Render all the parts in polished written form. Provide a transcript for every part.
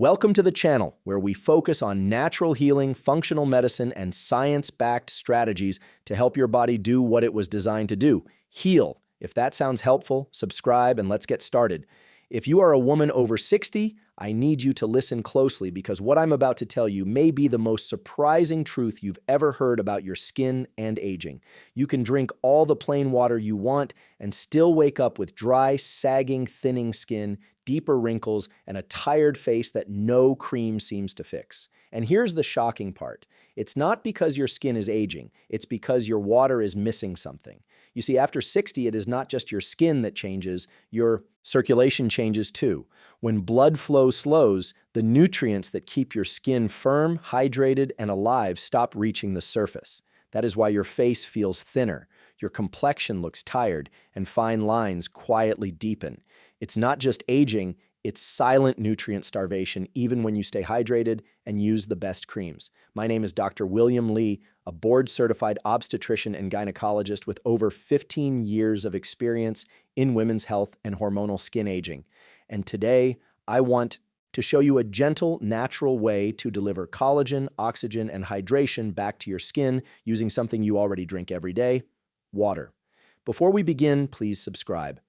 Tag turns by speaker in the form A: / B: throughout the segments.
A: Welcome to the channel where we focus on natural healing, functional medicine, and science-backed strategies to help your body do what it was designed to do, heal. If that sounds helpful, subscribe and let's get started. If you are a woman over 60, I need you to listen closely because what I'm about to tell you may be the most surprising truth you've ever heard about your skin and aging. You can drink all the plain water you want and still wake up with dry, sagging, thinning skin, deeper wrinkles, and a tired face that no cream seems to fix. And here's the shocking part. It's not because your skin is aging, it's because your water is missing something. You see, after 60, it is not just your skin that changes, your circulation changes too. When blood flow slows, the nutrients that keep your skin firm, hydrated, and alive stop reaching the surface. That is why your face feels thinner, your complexion looks tired, and fine lines quietly deepen. It's not just aging, it's silent nutrient starvation even when you stay hydrated and use the best creams. My name is Dr. William Lee, a board-certified obstetrician and gynecologist with over 15 years of experience in women's health and hormonal skin aging. And today, I want to show you a gentle, natural way to deliver collagen, oxygen, and hydration back to your skin using something you already drink every day, water. Before we begin, please subscribe.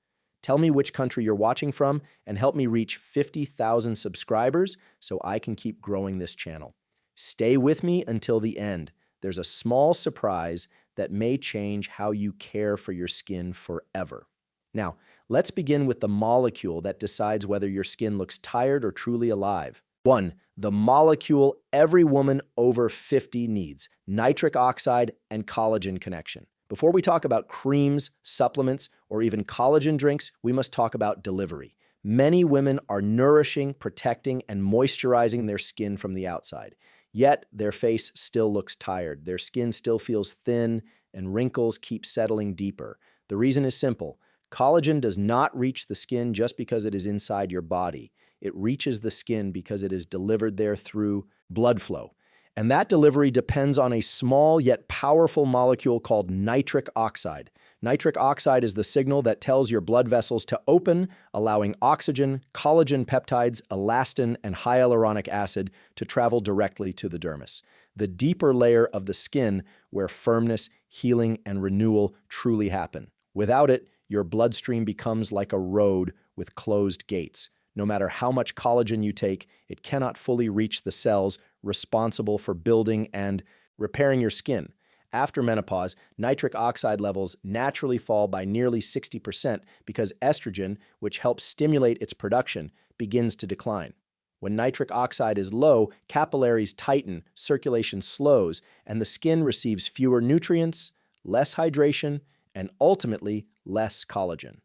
A: Tell me which country you're watching from and help me reach 50,000 subscribers so I can keep growing this channel. Stay with me until the end. There's a small surprise that may change how you care for your skin forever. Now, let's begin with the molecule that decides whether your skin looks tired or truly alive. 1. The molecule every woman over 50 needs: nitric oxide and collagen connection. Before we talk about creams, supplements, or even collagen drinks, we must talk about delivery. Many women are nourishing, protecting, and moisturizing their skin from the outside. Yet, their face still looks tired. Their skin still feels thin, and wrinkles keep settling deeper. The reason is simple. Collagen does not reach the skin just because it is inside your body. It reaches the skin because it is delivered there through blood flow. And that delivery depends on a small yet powerful molecule called nitric oxide. Nitric oxide is the signal that tells your blood vessels to open, allowing oxygen, collagen peptides, elastin, and hyaluronic acid to travel directly to the dermis, the deeper layer of the skin where firmness, healing, and renewal truly happen. Without it, your bloodstream becomes like a road with closed gates. No matter how much collagen you take, it cannot fully reach the cells responsible for building and repairing your skin. After menopause, nitric oxide levels naturally fall by nearly 60% because estrogen, which helps stimulate its production, begins to decline. When nitric oxide is low, capillaries tighten, circulation slows, and the skin receives fewer nutrients, less hydration, and ultimately less collagen.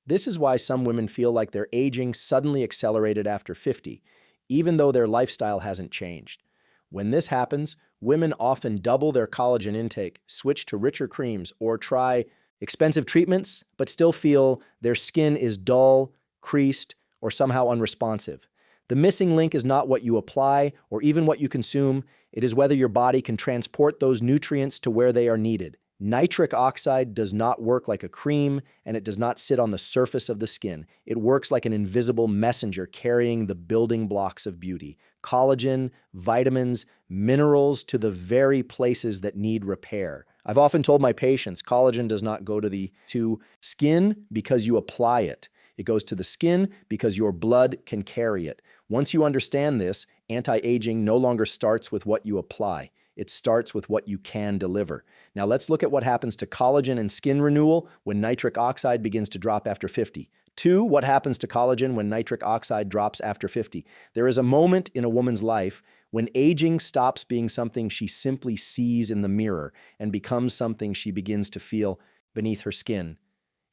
A: This is why some women feel like their aging suddenly accelerated after 50, even though their lifestyle hasn't changed. When this happens, women often double their collagen intake, switch to richer creams, or try expensive treatments, but still feel their skin is dull, creased, or somehow unresponsive. The missing link is not what you apply or even what you consume. It is whether your body can transport those nutrients to where they are needed. Nitric oxide does not work like a cream, and it does not sit on the surface of the skin. It works like an invisible messenger carrying the building blocks of beauty: collagen, vitamins, minerals to the very places that need repair. I've often told my patients collagen does not go to the skin because you apply it. It goes to the skin because your blood can carry it. Once you understand this, anti-aging no longer starts with what you apply. It starts with what you can deliver. Now let's look at what happens to collagen and skin renewal when nitric oxide begins to drop after 50. 2, what happens to collagen when nitric oxide drops after 50? There is a moment in a woman's life when aging stops being something she simply sees in the mirror and becomes something she begins to feel beneath her skin.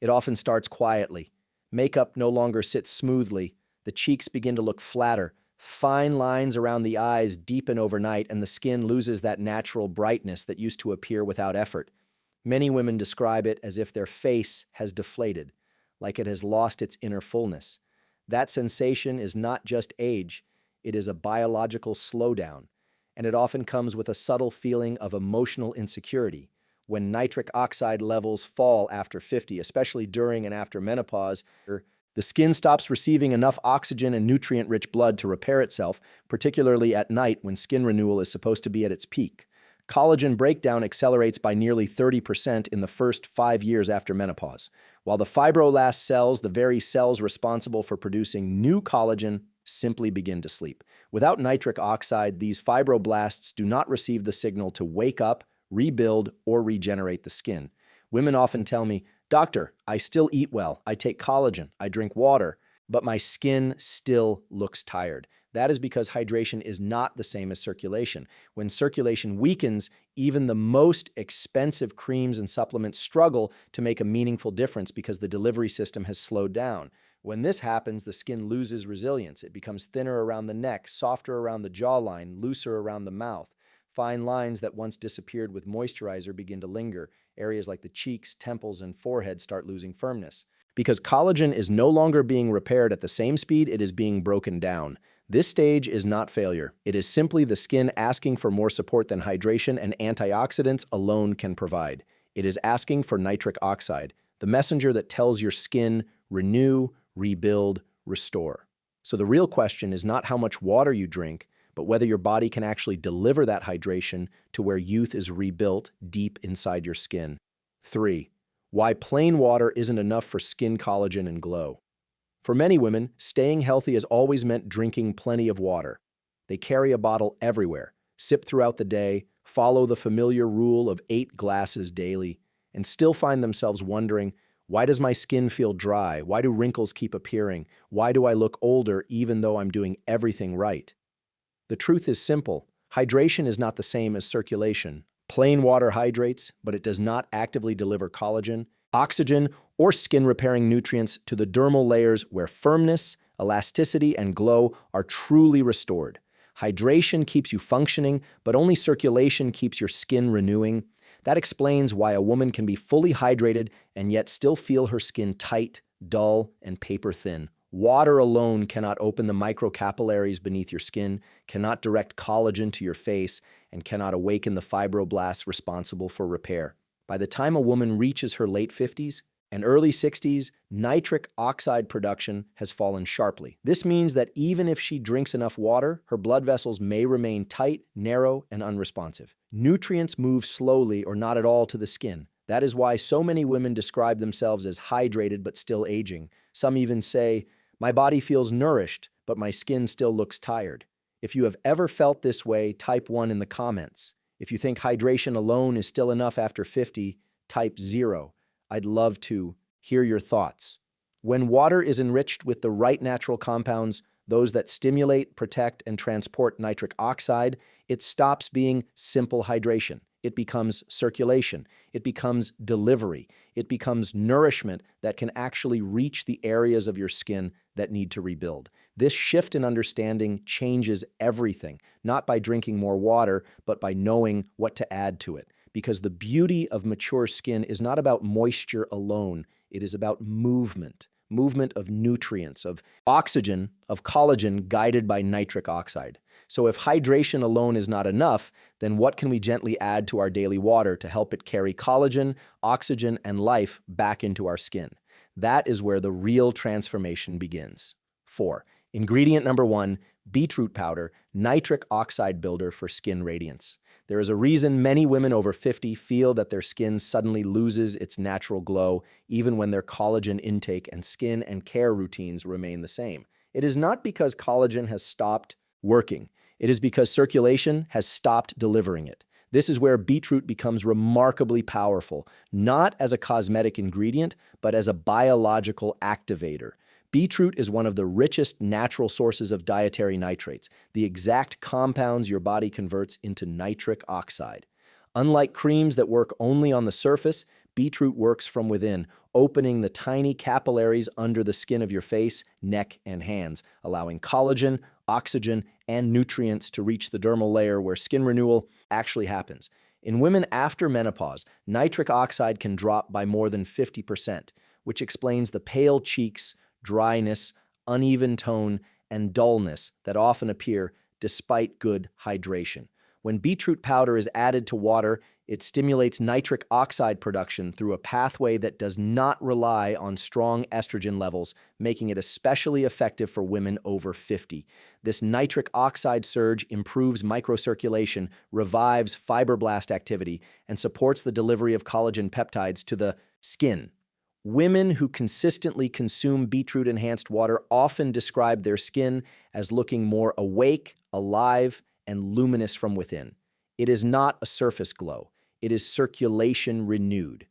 A: It often starts quietly. Makeup no longer sits smoothly. The cheeks begin to look flatter. Fine lines around the eyes deepen overnight, and the skin loses that natural brightness that used to appear without effort. Many women describe it as if their face has deflated, like it has lost its inner fullness. That sensation is not just age, it is a biological slowdown, and it often comes with a subtle feeling of emotional insecurity. When nitric oxide levels fall after 50, especially during and after menopause, The skin stops receiving enough oxygen and nutrient-rich blood to repair itself, particularly at night when skin renewal is supposed to be at its peak. Collagen breakdown accelerates by nearly 30% in the first 5 years after menopause, while the fibroblast cells, the very cells responsible for producing new collagen, simply begin to sleep. Without nitric oxide, these fibroblasts do not receive the signal to wake up, rebuild, or regenerate the skin. Women often tell me, "Doctor, I still eat well, I take collagen, I drink water, but my skin still looks tired." That is because hydration is not the same as circulation. When circulation weakens, even the most expensive creams and supplements struggle to make a meaningful difference because the delivery system has slowed down. When this happens, the skin loses resilience. It becomes thinner around the neck, softer around the jawline, looser around the mouth. Fine lines that once disappeared with moisturizer begin to linger. Areas like the cheeks, temples, and forehead start losing firmness. Because collagen is no longer being repaired at the same speed it is being broken down. This stage is not failure. It is simply the skin asking for more support than hydration and antioxidants alone can provide. It is asking for nitric oxide, the messenger that tells your skin, renew, rebuild, restore. So the real question is not how much water you drink, but whether your body can actually deliver that hydration to where youth is rebuilt deep inside your skin. 3. Why plain water isn't enough for skin collagen and glow. For many women, staying healthy has always meant drinking plenty of water. They carry a bottle everywhere, sip throughout the day, follow the familiar rule of 8 glasses daily, and still find themselves wondering, why does my skin feel dry? Why do wrinkles keep appearing? Why do I look older even though I'm doing everything right? The truth is simple. Hydration is not the same as circulation. Plain water hydrates, but it does not actively deliver collagen, oxygen, or skin-repairing nutrients to the dermal layers where firmness, elasticity, and glow are truly restored. Hydration keeps you functioning, but only circulation keeps your skin renewing. That explains why a woman can be fully hydrated and yet still feel her skin tight, dull, and paper-thin. Water alone cannot open the microcapillaries beneath your skin, cannot direct collagen to your face, and cannot awaken the fibroblasts responsible for repair. By the time a woman reaches her late 50s and early 60s, nitric oxide production has fallen sharply. This means that even if she drinks enough water, her blood vessels may remain tight, narrow, and unresponsive. Nutrients move slowly or not at all to the skin. That is why so many women describe themselves as hydrated but still aging. Some even say, "My body feels nourished, but my skin still looks tired." If you have ever felt this way, type 1 in the comments. If you think hydration alone is still enough after 50, type 0. I'd love to hear your thoughts. When water is enriched with the right natural compounds, those that stimulate, protect, and transport nitric oxide, it stops being simple hydration. It becomes circulation. It becomes delivery. It becomes nourishment that can actually reach the areas of your skin that need to rebuild. This shift in understanding changes everything, not by drinking more water, but by knowing what to add to it. Because the beauty of mature skin is not about moisture alone. It is about movement of nutrients, of oxygen, of collagen guided by nitric oxide. So if hydration alone is not enough, then what can we gently add to our daily water to help it carry collagen, oxygen, and life back into our skin? That is where the real transformation begins. 4. Ingredient number 1, beetroot powder, nitric oxide builder for skin radiance. There is a reason many women over 50 feel that their skin suddenly loses its natural glow, even when their collagen intake and skin and care routines remain the same. It is not because collagen has stopped working. It is because circulation has stopped delivering it. This is where beetroot becomes remarkably powerful, not as a cosmetic ingredient, but as a biological activator. Beetroot is one of the richest natural sources of dietary nitrates, the exact compounds your body converts into nitric oxide. Unlike creams that work only on the surface, beetroot works from within, opening the tiny capillaries under the skin of your face, neck, and hands, allowing collagen, oxygen, and nutrients to reach the dermal layer where skin renewal actually happens. In women after menopause, nitric oxide can drop by more than 50%, which explains the pale cheeks, dryness, uneven tone, and dullness that often appear despite good hydration. When beetroot powder is added to water, It stimulates nitric oxide production through a pathway that does not rely on strong estrogen levels, making it especially effective for women over 50. This nitric oxide surge improves microcirculation, revives fibroblast activity, and supports the delivery of collagen peptides to the skin. Women who consistently consume beetroot-enhanced water often describe their skin as looking more awake, alive, and luminous from within. It is not a surface glow. It is circulation renewed.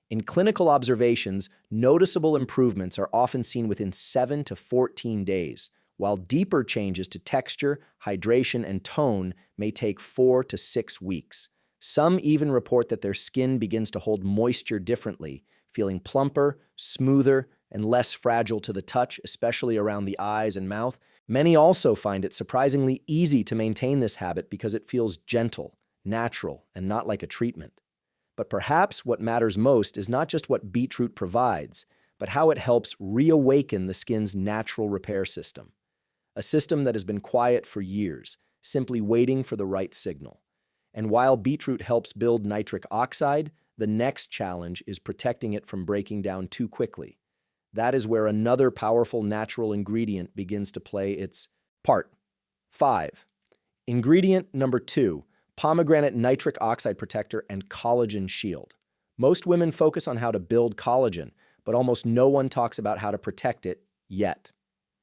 A: In clinical observations, noticeable improvements are often seen within 7 to 14 days, while deeper changes to texture, hydration, and tone may take 4 to 6 weeks. Some even report that their skin begins to hold moisture differently, feeling plumper, smoother, and less fragile to the touch, especially around the eyes and mouth. Many also find it surprisingly easy to maintain this habit because it feels gentle, natural, and not like a treatment. But perhaps what matters most is not just what beetroot provides, but how it helps reawaken the skin's natural repair system. A system that has been quiet for years, simply waiting for the right signal. And while beetroot helps build nitric oxide, the next challenge is protecting it from breaking down too quickly. That is where another powerful natural ingredient begins to play its part. 5. Ingredient number 2. Pomegranate nitric oxide protector and collagen shield. Most women focus on how to build collagen, but almost no one talks about how to protect it yet.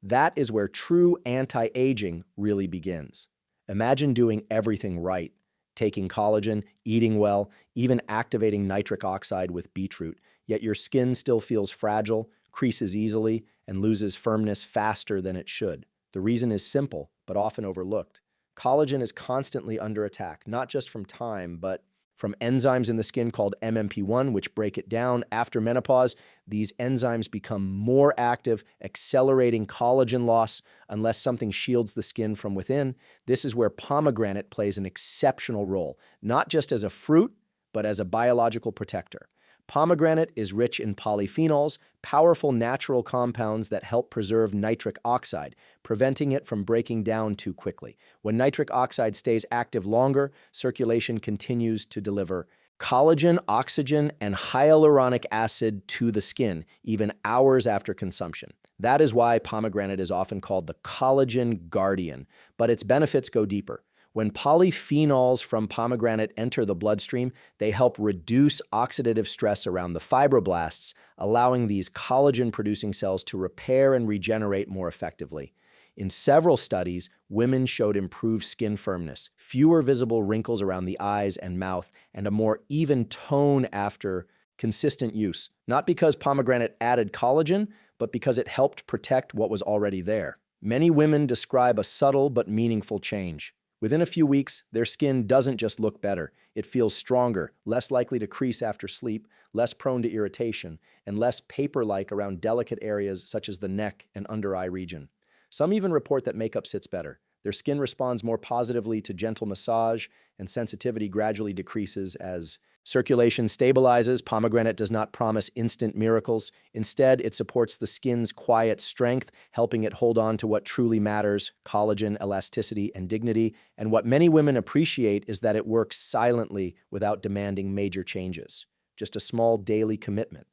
A: That is where true anti-aging really begins. Imagine doing everything right, taking collagen, eating well, even activating nitric oxide with beetroot, yet your skin still feels fragile, creases easily, and loses firmness faster than it should. The reason is simple, but often overlooked. Collagen is constantly under attack, not just from time, but from enzymes in the skin called MMP1, which break it down. After menopause, these enzymes become more active, accelerating collagen loss unless something shields the skin from within. This is where pomegranate plays an exceptional role, not just as a fruit, but as a biological protector. Pomegranate is rich in polyphenols, powerful natural compounds that help preserve nitric oxide, preventing it from breaking down too quickly. When nitric oxide stays active longer, circulation continues to deliver collagen, oxygen, and hyaluronic acid to the skin, even hours after consumption. That is why pomegranate is often called the collagen guardian, but its benefits go deeper. When polyphenols from pomegranate enter the bloodstream, they help reduce oxidative stress around the fibroblasts, allowing these collagen-producing cells to repair and regenerate more effectively. In several studies, women showed improved skin firmness, fewer visible wrinkles around the eyes and mouth, and a more even tone after consistent use. Not because pomegranate added collagen, but because it helped protect what was already there. Many women describe a subtle but meaningful change. Within a few weeks, their skin doesn't just look better. It feels stronger, less likely to crease after sleep, less prone to irritation, and less paper-like around delicate areas such as the neck and under-eye region. Some even report that makeup sits better. Their skin responds more positively to gentle massage, and sensitivity gradually decreases as circulation stabilizes. Pomegranate does not promise instant miracles. Instead, it supports the skin's quiet strength, helping it hold on to what truly matters: collagen, elasticity, and dignity. And what many women appreciate is that it works silently without demanding major changes. Just a small daily commitment.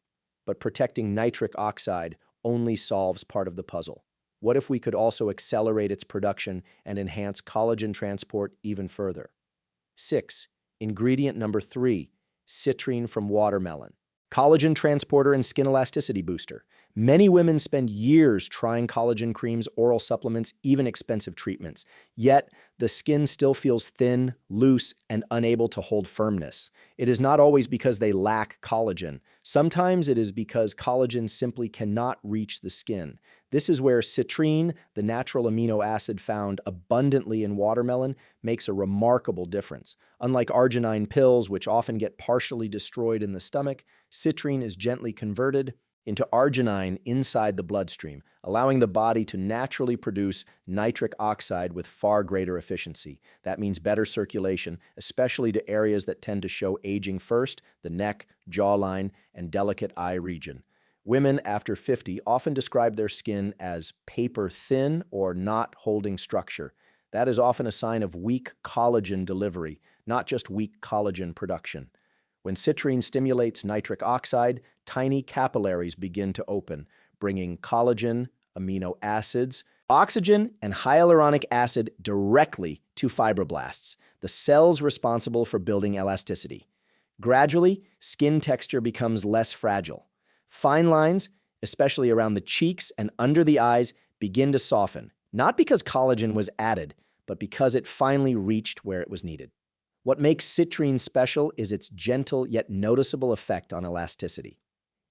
A: But protecting nitric oxide only solves part of the puzzle. What if we could also accelerate its production and enhance collagen transport even further? 6. Ingredient number 3, citrine from watermelon. Collagen transporter and skin elasticity booster. Many women spend years trying collagen creams, oral supplements, even expensive treatments. Yet, the skin still feels thin, loose, and unable to hold firmness. It is not always because they lack collagen. Sometimes it is because collagen simply cannot reach the skin. This is where citrine, the natural amino acid found abundantly in watermelon, makes a remarkable difference. Unlike arginine pills, which often get partially destroyed in the stomach, citrine is gently converted into arginine inside the bloodstream, allowing the body to naturally produce nitric oxide with far greater efficiency. That means better circulation, especially to areas that tend to show aging first: the neck, jawline, and delicate eye region. Women after 50 often describe their skin as paper thin or not holding structure. That is often a sign of weak collagen delivery, not just weak collagen production. When citrine stimulates nitric oxide, tiny capillaries begin to open, bringing collagen, amino acids, oxygen, and hyaluronic acid directly to fibroblasts, the cells responsible for building elasticity. Gradually, skin texture becomes less fragile. Fine lines, especially around the cheeks and under the eyes, begin to soften, not because collagen was added, but because it finally reached where it was needed. What makes citrine special is its gentle yet noticeable effect on elasticity.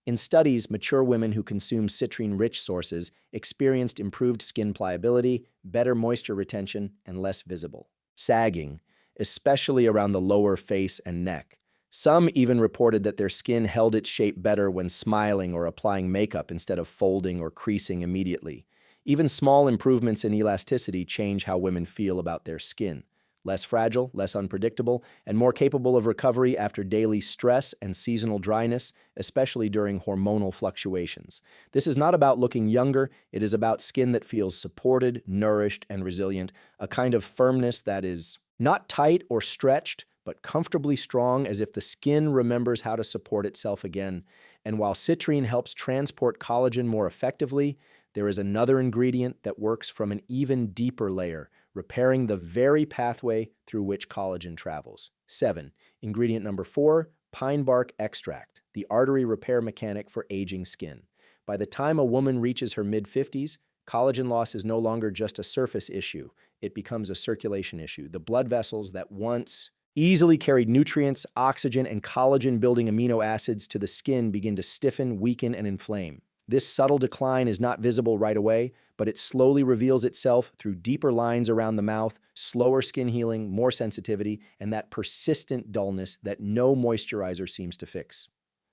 A: In studies, mature women who consume citrine-rich sources experienced improved skin pliability, better moisture retention, and less visible sagging, especially around the lower face and neck. Some even reported that their skin held its shape better when smiling or applying makeup instead of folding or creasing immediately. Even small improvements in elasticity change how women feel about their skin. Less fragile, less unpredictable, and more capable of recovery after daily stress and seasonal dryness, especially during hormonal fluctuations. This is not about looking younger, it is about skin that feels supported, nourished, and resilient, a kind of firmness that is not tight or stretched, but comfortably strong, as if the skin remembers how to support itself again. And while citrine helps transport collagen more effectively, there is another ingredient that works from an even deeper layer, repairing the very pathway through which collagen travels. 7. Ingredient number 4, pine bark extract, the artery repair mechanic for aging skin. By the time a woman reaches her mid-50s, collagen loss is no longer just a surface issue. It becomes a circulation issue. The blood vessels that once easily carried nutrients, oxygen, and collagen-building amino acids to the skin begin to stiffen, weaken, and inflame. This subtle decline is not visible right away, but it slowly reveals itself through deeper lines around the mouth, slower skin healing, more sensitivity, and that persistent dullness that no moisturizer seems to fix.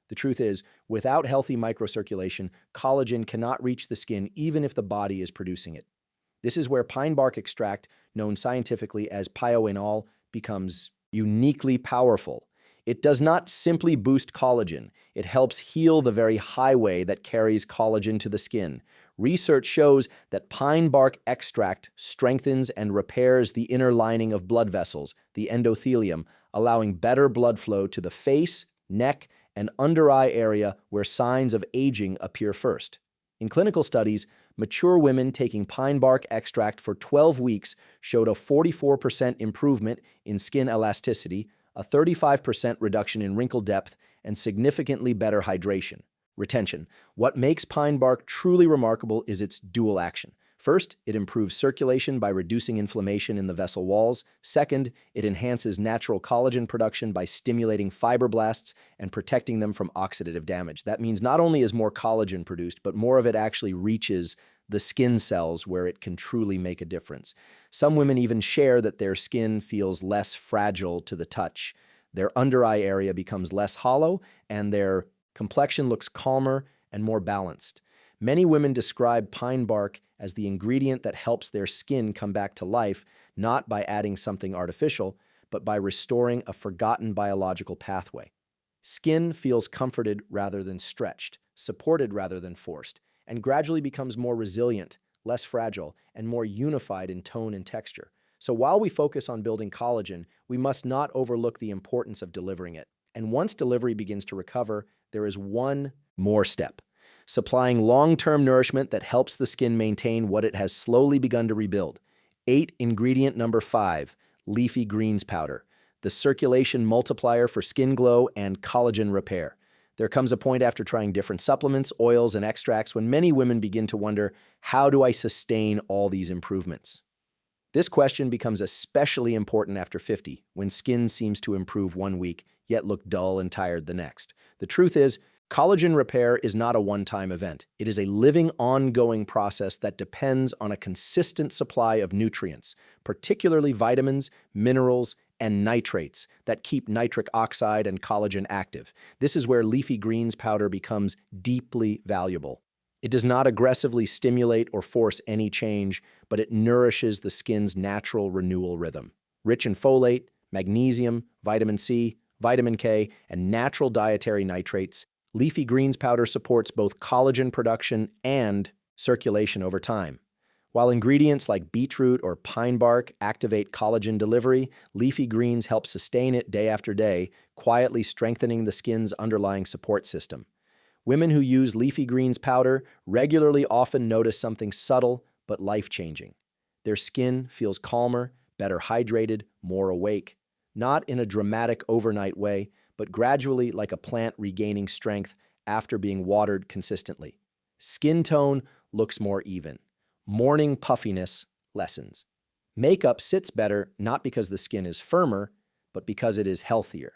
A: The truth is, without healthy microcirculation, collagen cannot reach the skin even if the body is producing it. This is where pine bark extract, known scientifically as pyoenol, becomes uniquely powerful. It does not simply boost collagen, it helps heal the very highway that carries collagen to the skin. Research shows that pine bark extract strengthens and repairs the inner lining of blood vessels, the endothelium, allowing better blood flow to the face, neck, and under eye area where signs of aging appear first. In clinical studies, mature women taking pine bark extract for 12 weeks showed a 44% improvement in skin elasticity, a 35% reduction in wrinkle depth, and significantly better hydration. Retention. What makes pine bark truly remarkable is its dual action. First, it improves circulation by reducing inflammation in the vessel walls. Second, it enhances natural collagen production by stimulating fibroblasts and protecting them from oxidative damage. That means not only is more collagen produced, but more of it actually reaches the skin cells where it can truly make a difference. Some women even share that their skin feels less fragile to the touch. Their under eye area becomes less hollow, and their complexion looks calmer and more balanced. Many women describe pine bark as the ingredient that helps their skin come back to life, not by adding something artificial, but by restoring a forgotten biological pathway. Skin feels comforted rather than stretched, supported rather than forced, and gradually becomes more resilient, less fragile, and more unified in tone and texture. So while we focus on building collagen, we must not overlook the importance of delivering it. And once delivery begins to recover, there is one more step: supplying long-term nourishment that helps the skin maintain what it has slowly begun to rebuild. 8. Ingredient number 5, leafy greens powder, the circulation multiplier for skin glow and collagen repair. There comes a point after trying different supplements, oils, and extracts when many women begin to wonder, how do I sustain all these improvements? This question becomes especially important after 50, when skin seems to improve one week, yet look dull and tired the next. The truth is, collagen repair is not a one-time event. It is a living, ongoing process that depends on a consistent supply of nutrients, particularly vitamins, minerals, and nitrates that keep nitric oxide and collagen active. This is where leafy greens powder becomes deeply valuable. It does not aggressively stimulate or force any change, but it nourishes the skin's natural renewal rhythm. Rich in folate, magnesium, vitamin C, vitamin K, and natural dietary nitrates, leafy greens powder supports both collagen production and circulation over time. While ingredients like beetroot or pine bark activate collagen delivery, leafy greens help sustain it day after day, quietly strengthening the skin's underlying support system. Women who use leafy greens powder regularly often notice something subtle but life-changing. Their skin feels calmer, better hydrated, more awake. Not in a dramatic overnight way, but gradually like a plant regaining strength after being watered consistently. Skin tone looks more even. Morning puffiness lessens. Makeup sits better not because the skin is firmer, but because it is healthier.